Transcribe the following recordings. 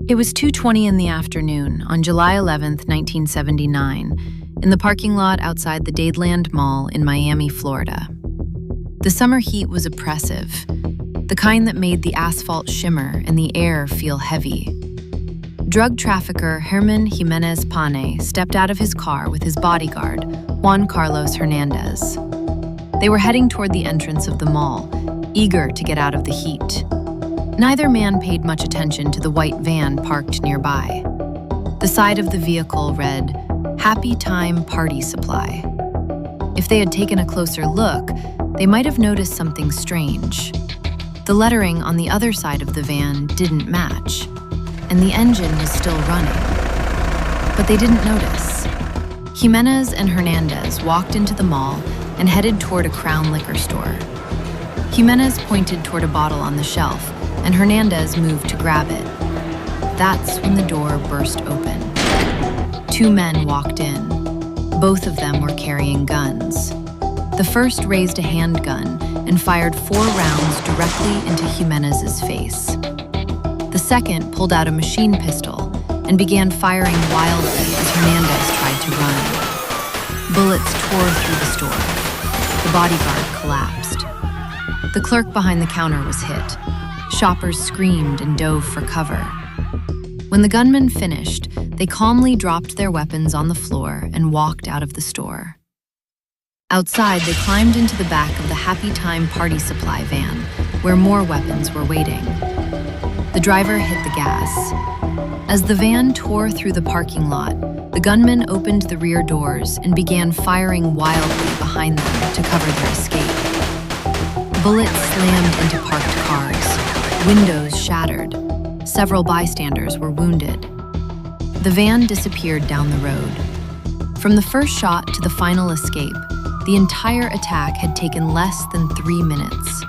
It was 2:20 in the afternoon on July 11th, 1979, in the parking lot outside the Dadeland Mall in Miami, Florida. The summer heat was oppressive, the kind that made the asphalt shimmer and the air feel heavy. Drug trafficker Herman Jimenez Pane stepped out of his car with his bodyguard, Juan Carlos Hernandez. They were heading toward the entrance of the mall, eager to get out of the heat. Neither man paid much attention to the white van parked nearby. The side of the vehicle read, "Happy Time Party Supply." If they had taken a closer look, they might have noticed something strange. The lettering on the other side of the van didn't match, and the engine was still running. But they didn't notice. Jimenez and Hernandez walked into the mall and headed toward a Crown liquor store. Jimenez pointed toward a bottle on the shelf, and Hernandez moved to grab it. That's when the door burst open. Two men walked in. Both of them were carrying guns. The first raised a handgun and fired 4 rounds directly into Jimenez's face. The second pulled out a machine pistol and began firing wildly as Hernandez tried to run. Bullets tore through the store. The bodyguard collapsed. The clerk behind the counter was hit. Shoppers screamed and dove for cover. When the gunmen finished, they calmly dropped their weapons on the floor and walked out of the store. Outside, they climbed into the back of the Happy Time Party Supply van, where more weapons were waiting. The driver hit the gas. As the van tore through the parking lot, the gunmen opened the rear doors and began firing wildly behind them to cover their escape. Bullets slammed into parked cars. Windows shattered. Several bystanders were wounded. The van disappeared down the road. From the first shot to the final escape, the entire attack had taken less than 3 minutes.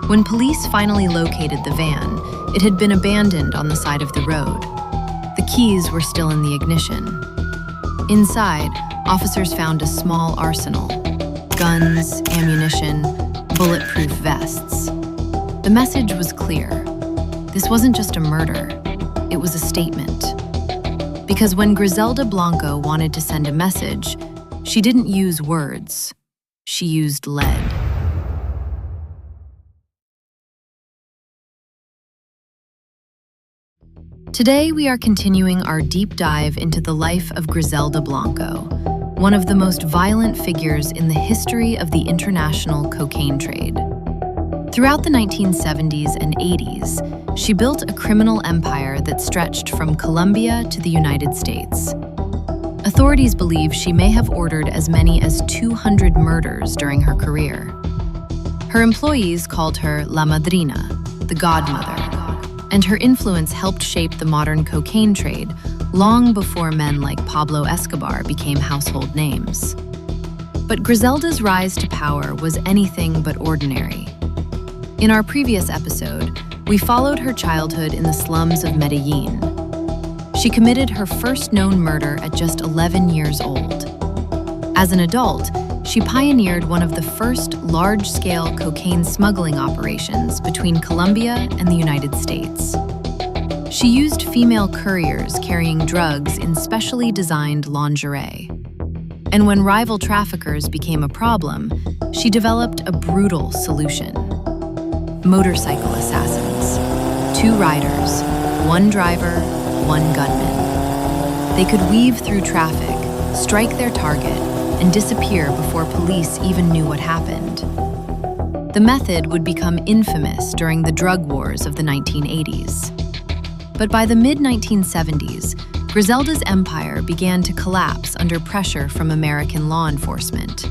When police finally located the van, it had been abandoned on the side of the road. The keys were still in the ignition. Inside, officers found a small arsenal: guns, ammunition, bulletproof vests. The message was clear. This wasn't just a murder, it was a statement. Because when Griselda Blanco wanted to send a message, she didn't use words, she used lead. Today we are continuing our deep dive into the life of Griselda Blanco, one of the most violent figures in the history of the international cocaine trade. Throughout the 1970s and 80s, she built a criminal empire that stretched from Colombia to the United States. Authorities believe she may have ordered as many as 200 murders during her career. Her employees called her La Madrina, the godmother, and her influence helped shape the modern cocaine trade long before men like Pablo Escobar became household names. But Griselda's rise to power was anything but ordinary. In our previous episode, we followed her childhood in the slums of Medellin. She committed her first known murder at just 11 years old. As an adult, she pioneered one of the first large-scale cocaine smuggling operations between Colombia and the United States. She used female couriers carrying drugs in specially designed lingerie. And when rival traffickers became a problem, she developed a brutal solution: motorcycle assassins. 2 riders, 1 driver, 1 gunman. They could weave through traffic, strike their target, and disappear before police even knew what happened. The method would become infamous during the drug wars of the 1980s. But by the mid-1970s, Griselda's empire began to collapse under pressure from American law enforcement.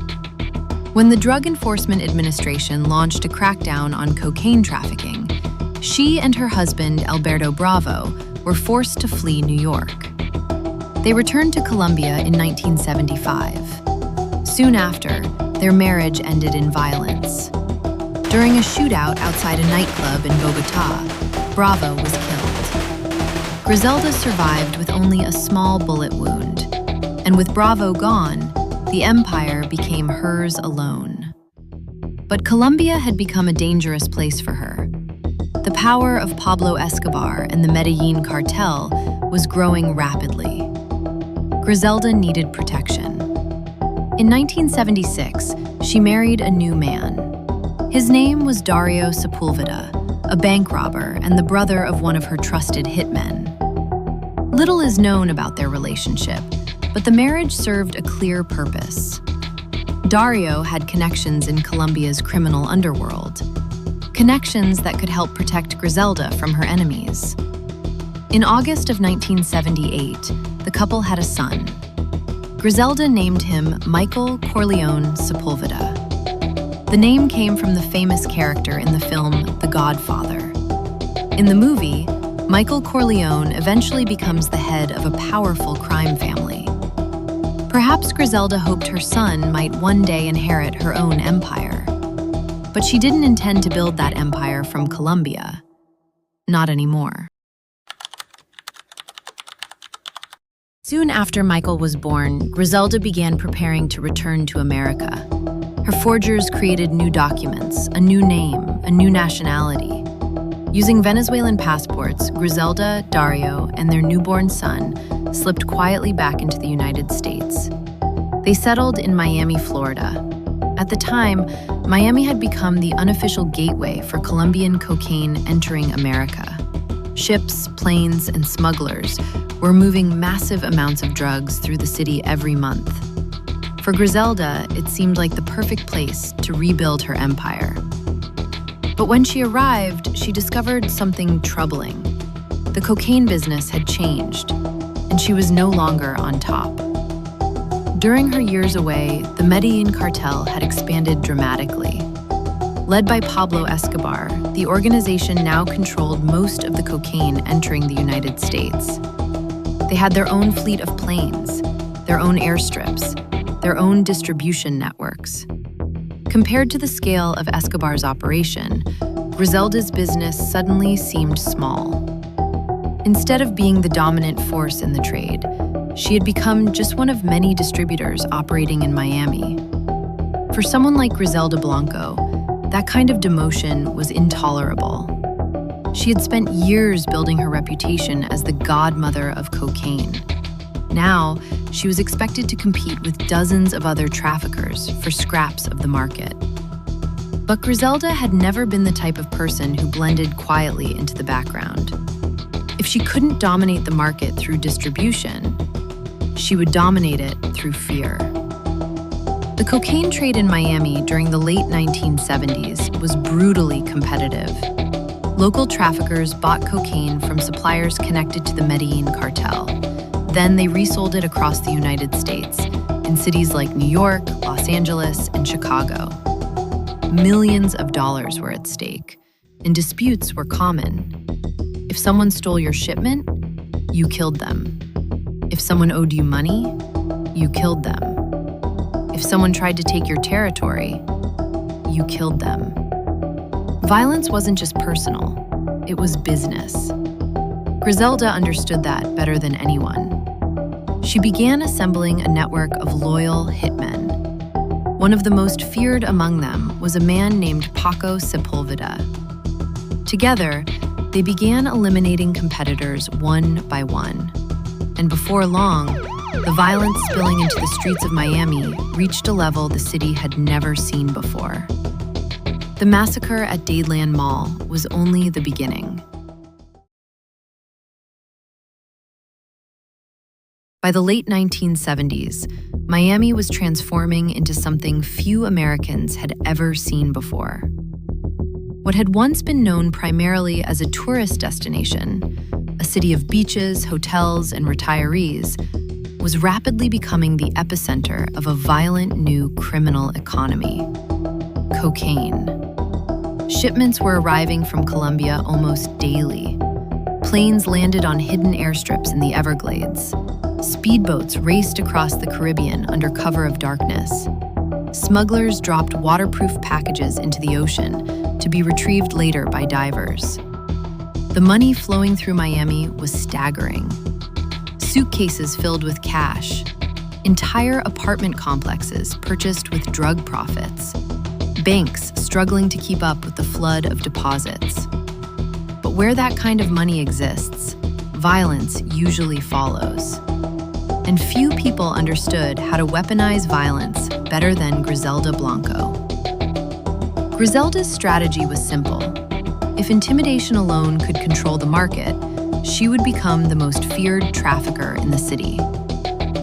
When the Drug Enforcement Administration launched a crackdown on cocaine trafficking, she and her husband, Alberto Bravo, were forced to flee New York. They returned to Colombia in 1975. Soon after, their marriage ended in violence. During a shootout outside a nightclub in Bogotá, Bravo was killed. Griselda survived with only a small bullet wound, and with Bravo gone, the empire became hers alone. But Colombia had become a dangerous place for her. The The power of Pablo Escobar and the Medellin cartel was growing rapidly. Griselda needed protection. In 1976, she married a new man. His name was Dario Sepulveda, a bank robber and the brother of one of her trusted hitmen. Little is known about their relationship, but the marriage served a clear purpose. Dario had connections in Colombia's criminal underworld, connections that could help protect Griselda from her enemies. In August of 1978, the couple had a son. Griselda named him Michael Corleone Sepulveda. The name came from the famous character in the film The Godfather. In the movie, Michael Corleone eventually becomes the head of a powerful crime family. Perhaps Griselda hoped her son might one day inherit her own empire. But she didn't intend to build that empire from Colombia. Not anymore. Soon after Michael was born, Griselda began preparing to return to America. Her forgers created new documents, a new name, a new nationality. Using Venezuelan passports, Griselda, Dario, and their newborn son slipped quietly back into the United States. They settled in Miami, Florida. At the time, Miami had become the unofficial gateway for Colombian cocaine entering America. Ships, planes, and smugglers were moving massive amounts of drugs through the city every month. For Griselda, it seemed like the perfect place to rebuild her empire. But when she arrived, she discovered something troubling. The cocaine business had changed, and she was no longer on top. During her years away, the Medellin cartel had expanded dramatically. Led by Pablo Escobar, the organization now controlled most of the cocaine entering the United States. They had their own fleet of planes, their own airstrips, their own distribution networks. Compared to the scale of Escobar's operation, Griselda's business suddenly seemed small. Instead of being the dominant force in the trade, she had become just one of many distributors operating in Miami. For someone like Griselda Blanco, that kind of demotion was intolerable. She had spent years building her reputation as the godmother of cocaine. Now, she was expected to compete with dozens of other traffickers for scraps of the market. But Griselda had never been the type of person who blended quietly into the background. If she couldn't dominate the market through distribution, she would dominate it through fear. The cocaine trade in Miami during the late 1970s was brutally competitive. Local traffickers bought cocaine from suppliers connected to the Medellin cartel. Then they resold it across the United States, in cities like New York, Los Angeles, and Chicago. Millions of dollars were at stake, and disputes were common. If someone stole your shipment, you killed them. If someone owed you money, you killed them. If someone tried to take your territory, you killed them. Violence wasn't just personal, it was business. Griselda understood that better than anyone. She began assembling a network of loyal hitmen. One of the most feared among them was a man named Paco Sepulveda. Together, they began eliminating competitors one by one. And before long, the violence spilling into the streets of Miami reached a level the city had never seen before. The massacre at Dadeland Mall was only the beginning. By the late 1970s, Miami was transforming into something few Americans had ever seen before. What had once been known primarily as a tourist destination, a city of beaches, hotels, and retirees, was rapidly becoming the epicenter of a violent new criminal economy: cocaine. Shipments were arriving from Colombia almost daily. Planes landed on hidden airstrips in the Everglades. Speedboats raced across the Caribbean under cover of darkness. Smugglers dropped waterproof packages into the ocean to be retrieved later by divers. The money flowing through Miami was staggering. Suitcases filled with cash, entire apartment complexes purchased with drug profits, banks struggling to keep up with the flood of deposits. But where that kind of money exists, violence usually follows. And few people understood how to weaponize violence better than Griselda Blanco. Griselda's strategy was simple. If intimidation alone could control the market, she would become the most feared trafficker in the city.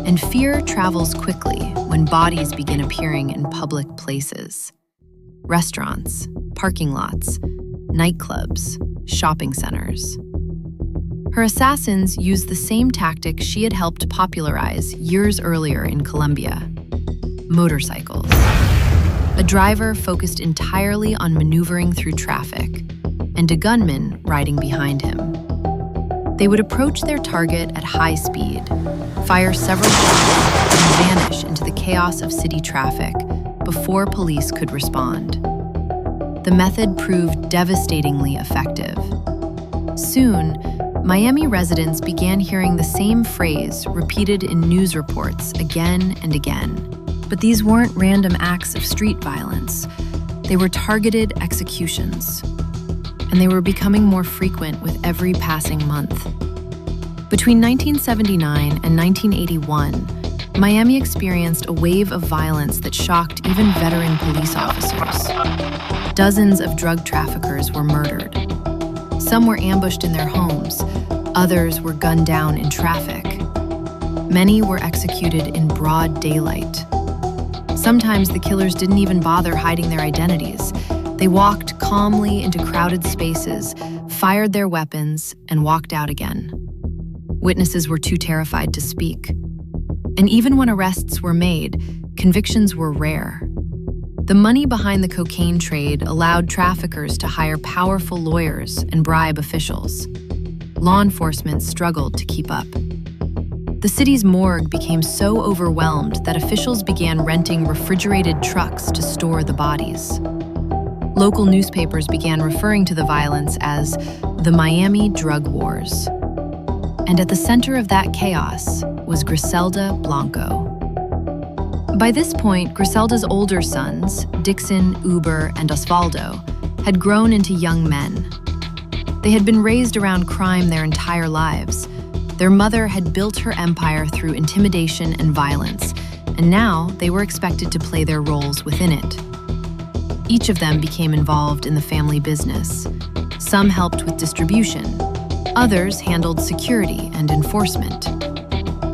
And fear travels quickly when bodies begin appearing in public places. Restaurants, parking lots, nightclubs, shopping centers. Her assassins used the same tactic she had helped popularize years earlier in Colombia: motorcycles. A driver focused entirely on maneuvering through traffic, and a gunman riding behind him. They would approach their target at high speed, fire several shots, and vanish into the chaos of city traffic before police could respond. The method proved devastatingly effective. Soon, Miami residents began hearing the same phrase repeated in news reports again and again. But these weren't random acts of street violence. They were targeted executions. And they were becoming more frequent with every passing month. Between 1979 and 1981, Miami experienced a wave of violence that shocked even veteran police officers. Dozens of drug traffickers were murdered. Some were ambushed in their homes, others were gunned down in traffic. Many were executed in broad daylight. Sometimes the killers didn't even bother hiding their identities. They walked calmly into crowded spaces, fired their weapons, and walked out again. Witnesses were too terrified to speak. And even when arrests were made, convictions were rare. The money behind the cocaine trade allowed traffickers to hire powerful lawyers and bribe officials. Law enforcement struggled to keep up. The city's morgue became so overwhelmed that officials began renting refrigerated trucks to store the bodies. Local newspapers began referring to the violence as the Miami Drug Wars. And at the center of that chaos was Griselda Blanco. By this point, Griselda's older sons, Dixon, Uber, and Osvaldo, had grown into young men. They had been raised around crime their entire lives. Their mother had built her empire through intimidation and violence, and now they were expected to play their roles within it. Each of them became involved in the family business. Some helped with distribution. Others handled security and enforcement.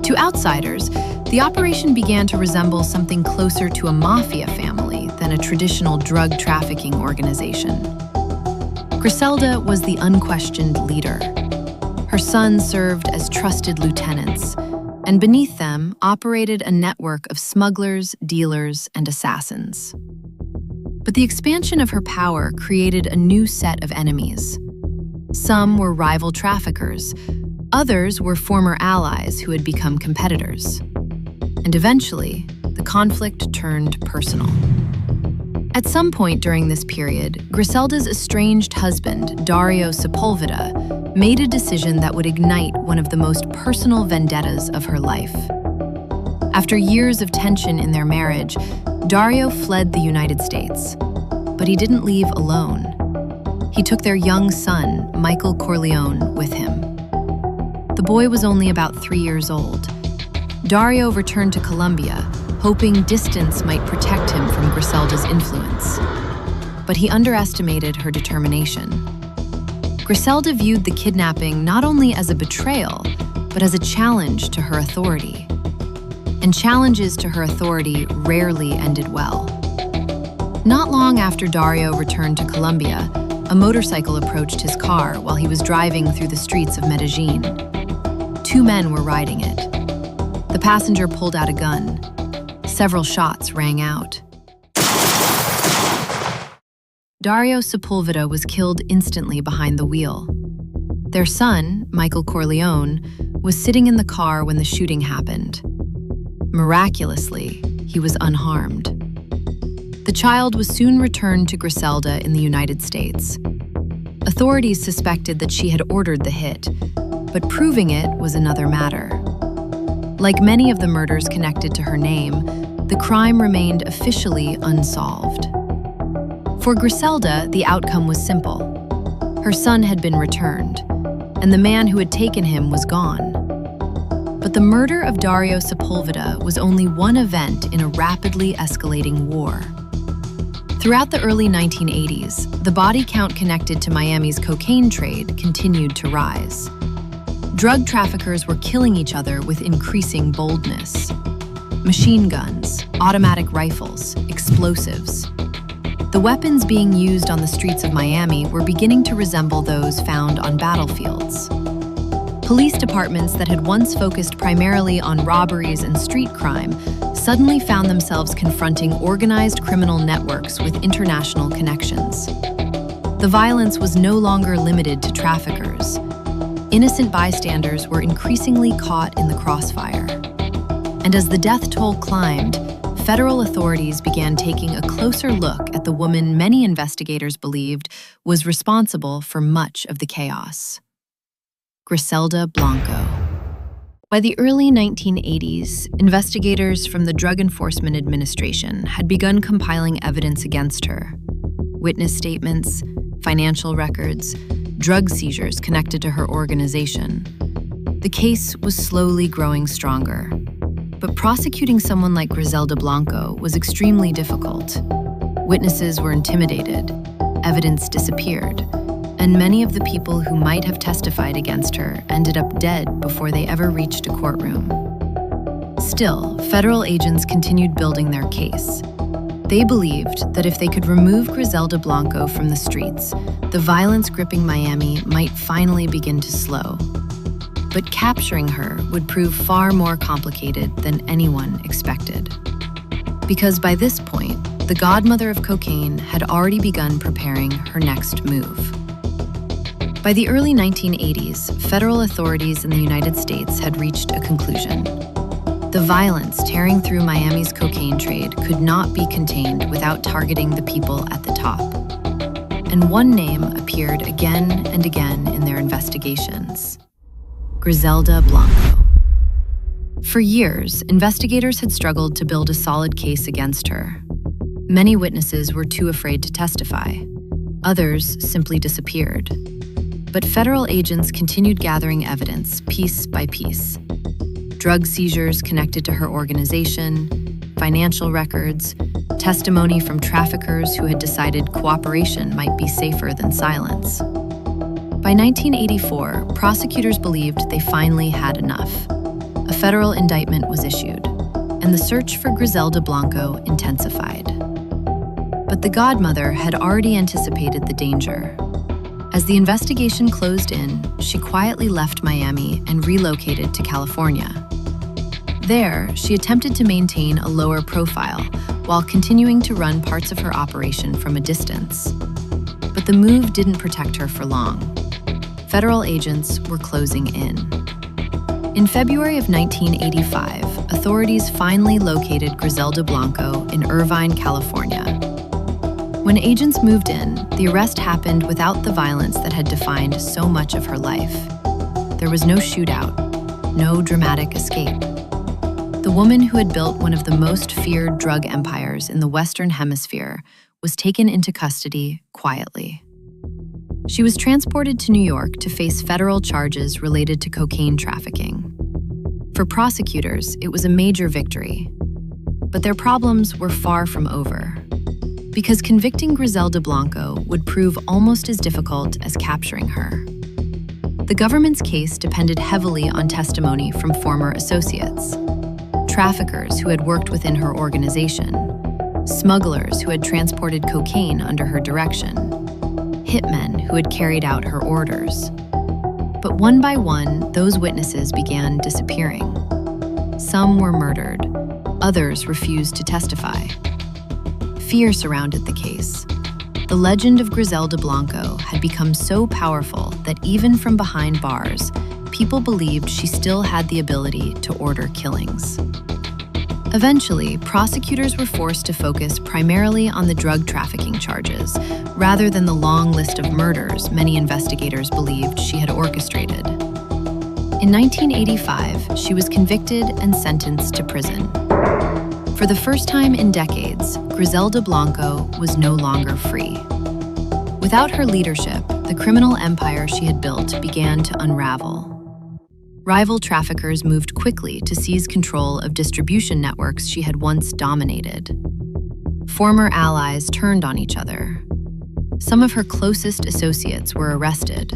To outsiders, the operation began to resemble something closer to a mafia family than a traditional drug trafficking organization. Griselda was the unquestioned leader. Her sons served as trusted lieutenants, and beneath them operated a network of smugglers, dealers, and assassins. But the expansion of her power created a new set of enemies. Some were rival traffickers, others were former allies who had become competitors. And eventually, the conflict turned personal. At some point during this period, Griselda's estranged husband, Dario Sepulveda, made a decision that would ignite one of the most personal vendettas of her life. After years of tension in their marriage, Dario fled the United States. But he didn't leave alone. He took their young son, Michael Corleone, with him. The boy was only about 3 years old. Dario returned to Colombia, hoping distance might protect him from Griselda's influence. But he underestimated her determination. Griselda viewed the kidnapping not only as a betrayal, but as a challenge to her authority. And challenges to her authority rarely ended well. Not long after Dario returned to Colombia, a motorcycle approached his car while he was driving through the streets of Medellin. 2 men were riding it. The passenger pulled out a gun. Several shots rang out. Dario Sepulveda was killed instantly behind the wheel. Their son, Michael Corleone, was sitting in the car when the shooting happened. Miraculously, he was unharmed. The child was soon returned to Griselda in the United States. Authorities suspected that she had ordered the hit, but proving it was another matter. Like many of the murders connected to her name, the crime remained officially unsolved. For Griselda, the outcome was simple. Her son had been returned, and the man who had taken him was gone. But the murder of Dario Sepulveda was only one event in a rapidly escalating war. Throughout the early 1980s, the body count connected to Miami's cocaine trade continued to rise. Drug traffickers were killing each other with increasing boldness. Machine guns, automatic rifles, explosives. The weapons being used on the streets of Miami were beginning to resemble those found on battlefields. Police departments that had once focused primarily on robberies and street crime suddenly found themselves confronting organized criminal networks with international connections. The violence was no longer limited to traffickers. Innocent bystanders were increasingly caught in the crossfire. And as the death toll climbed, federal authorities began taking a closer look at the woman many investigators believed was responsible for much of the chaos. Griselda Blanco. By the early 1980s, investigators from the Drug Enforcement Administration had begun compiling evidence against her. Witness statements, financial records, drug seizures connected to her organization. The case was slowly growing stronger. But prosecuting someone like Griselda Blanco was extremely difficult. Witnesses were intimidated, evidence disappeared, and many of the people who might have testified against her ended up dead before they ever reached a courtroom. Still, federal agents continued building their case. They believed that if they could remove Griselda Blanco from the streets, the violence gripping Miami might finally begin to slow. But capturing her would prove far more complicated than anyone expected. Because by this point, the godmother of cocaine had already begun preparing her next move. By the early 1980s, federal authorities in the United States had reached a conclusion. The violence tearing through Miami's cocaine trade could not be contained without targeting the people at the top. And one name appeared again and again in their investigations: Griselda Blanco. For years, investigators had struggled to build a solid case against her. Many witnesses were too afraid to testify. Others simply disappeared. But federal agents continued gathering evidence piece by piece. Drug seizures connected to her organization, financial records, testimony from traffickers who had decided cooperation might be safer than silence. By 1984, prosecutors believed they finally had enough. A federal indictment was issued, and the search for Griselda Blanco intensified. But the godmother had already anticipated the danger. As the investigation closed in, she quietly left Miami and relocated to California. There, she attempted to maintain a lower profile while continuing to run parts of her operation from a distance. But the move didn't protect her for long. Federal agents were closing in. In February of 1985, authorities finally located Griselda Blanco in Irvine, California. When agents moved in, the arrest happened without the violence that had defined so much of her life. There was no shootout, no dramatic escape. The woman who had built one of the most feared drug empires in the Western Hemisphere was taken into custody quietly. She was transported to New York to face federal charges related to cocaine trafficking. For prosecutors, it was a major victory. But their problems were far from over. Because convicting Griselda Blanco would prove almost as difficult as capturing her. The government's case depended heavily on testimony from former associates, traffickers who had worked within her organization, smugglers who had transported cocaine under her direction, hitmen who had carried out her orders. But one by one, those witnesses began disappearing. Some were murdered, others refused to testify. Fear surrounded the case. The legend of Griselda Blanco had become so powerful that even from behind bars, people believed she still had the ability to order killings. Eventually, prosecutors were forced to focus primarily on the drug trafficking charges, rather than the long list of murders many investigators believed she had orchestrated. In 1985, she was convicted and sentenced to prison. For the first time in decades, Griselda Blanco was no longer free. Without her leadership, the criminal empire she had built began to unravel. Rival traffickers moved quickly to seize control of distribution networks she had once dominated. Former allies turned on each other. Some of her closest associates were arrested.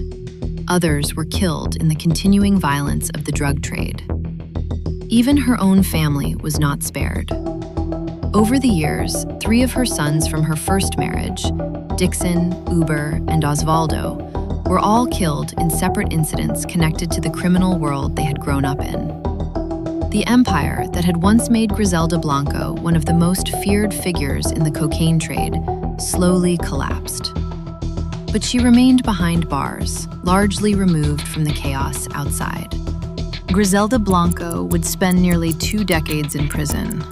Others were killed in the continuing violence of the drug trade. Even her own family was not spared. Over the years, 3 of her sons from her first marriage, Dixon, Uber, and Osvaldo, were all killed in separate incidents connected to the criminal world they had grown up in. The empire that had once made Griselda Blanco one of the most feared figures in the cocaine trade slowly collapsed. But she remained behind bars, largely removed from the chaos outside. Griselda Blanco would spend nearly 2 decades in prison.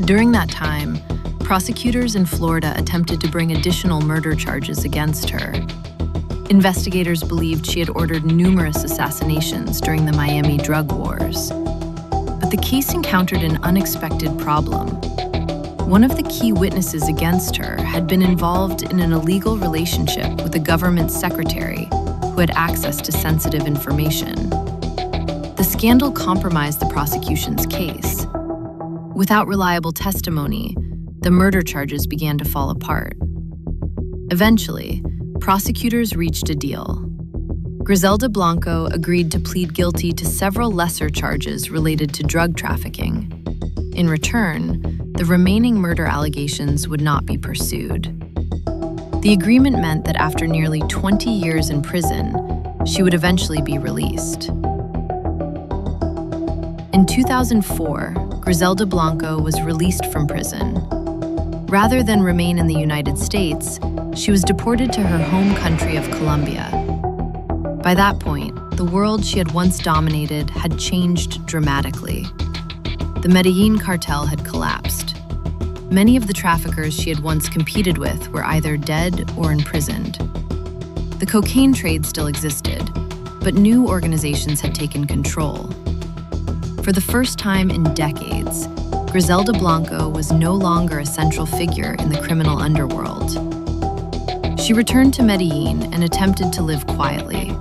During that time, prosecutors in Florida attempted to bring additional murder charges against her. Investigators believed she had ordered numerous assassinations during the Miami drug wars. But the case encountered an unexpected problem. One of the key witnesses against her had been involved in an illegal relationship with a government secretary who had access to sensitive information. The scandal compromised the prosecution's case. Without reliable testimony, the murder charges began to fall apart. Eventually, prosecutors reached a deal. Griselda Blanco agreed to plead guilty to several lesser charges related to drug trafficking. In return, the remaining murder allegations would not be pursued. The agreement meant that after nearly 20 years in prison, she would eventually be released. In 2004, Griselda Blanco was released from prison. Rather than remain in the United States, she was deported to her home country of Colombia. By that point, the world she had once dominated had changed dramatically. The Medellin cartel had collapsed. Many of the traffickers she had once competed with were either dead or imprisoned. The cocaine trade still existed, but new organizations had taken control. For the first time in decades, Griselda Blanco was no longer a central figure in the criminal underworld. She returned to Medellin and attempted to live quietly.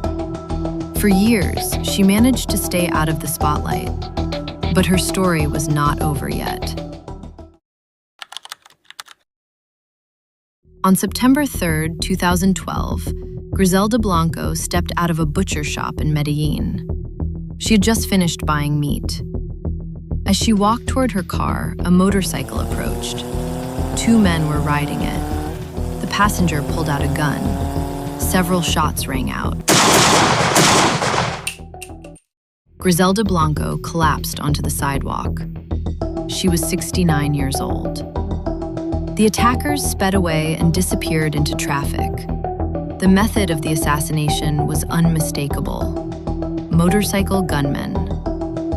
For years, she managed to stay out of the spotlight, but her story was not over yet. On September 3, 2012, Griselda Blanco stepped out of a butcher shop in Medellin. She had just finished buying meat. As she walked toward her car, a motorcycle approached. 2 men were riding it. The passenger pulled out a gun. Several shots rang out. Griselda Blanco collapsed onto the sidewalk. She was 69 years old. The attackers sped away and disappeared into traffic. The method of the assassination was unmistakable. Motorcycle gunmen,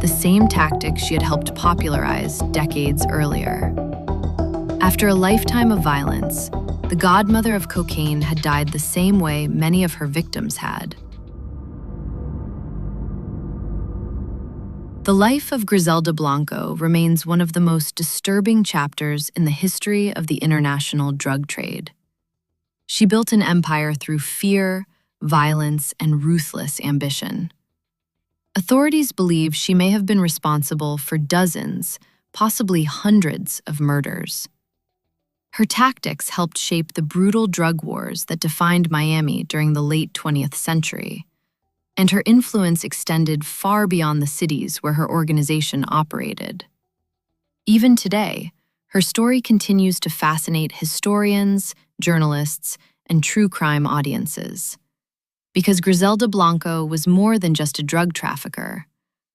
the same tactic she had helped popularize decades earlier. After a lifetime of violence, the godmother of cocaine had died the same way many of her victims had. The life of Griselda Blanco remains one of the most disturbing chapters in the history of the international drug trade. She built an empire through fear, violence, and ruthless ambition. Authorities believe she may have been responsible for dozens, possibly hundreds of murders. Her tactics helped shape the brutal drug wars that defined Miami during the late 20th century, and her influence extended far beyond the cities where her organization operated. Even today, her story continues to fascinate historians, journalists, and true crime audiences. Because Griselda Blanco was more than just a drug trafficker.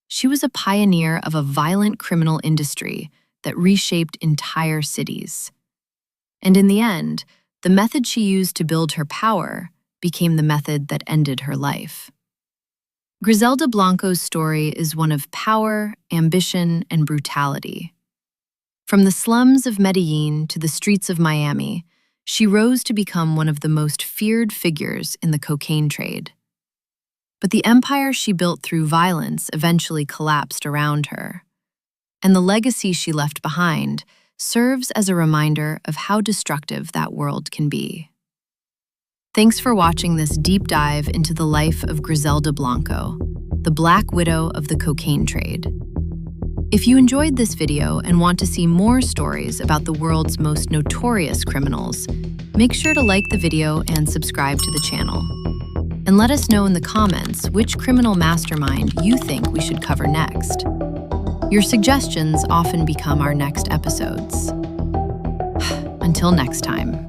She was a pioneer of a violent criminal industry that reshaped entire cities. And in the end, the method she used to build her power became the method that ended her life. Griselda Blanco's story is one of power, ambition, and brutality. From the slums of Medellin to the streets of Miami, she rose to become one of the most feared figures in the cocaine trade. But the empire she built through violence eventually collapsed around her. And the legacy she left behind serves as a reminder of how destructive that world can be. Thanks for watching this deep dive into the life of Griselda Blanco, the Black Widow of the cocaine trade. If you enjoyed this video and want to see more stories about the world's most notorious criminals, make sure to like the video and subscribe to the channel. And let us know in the comments which criminal mastermind you think we should cover next. Your suggestions often become our next episodes. Until next time.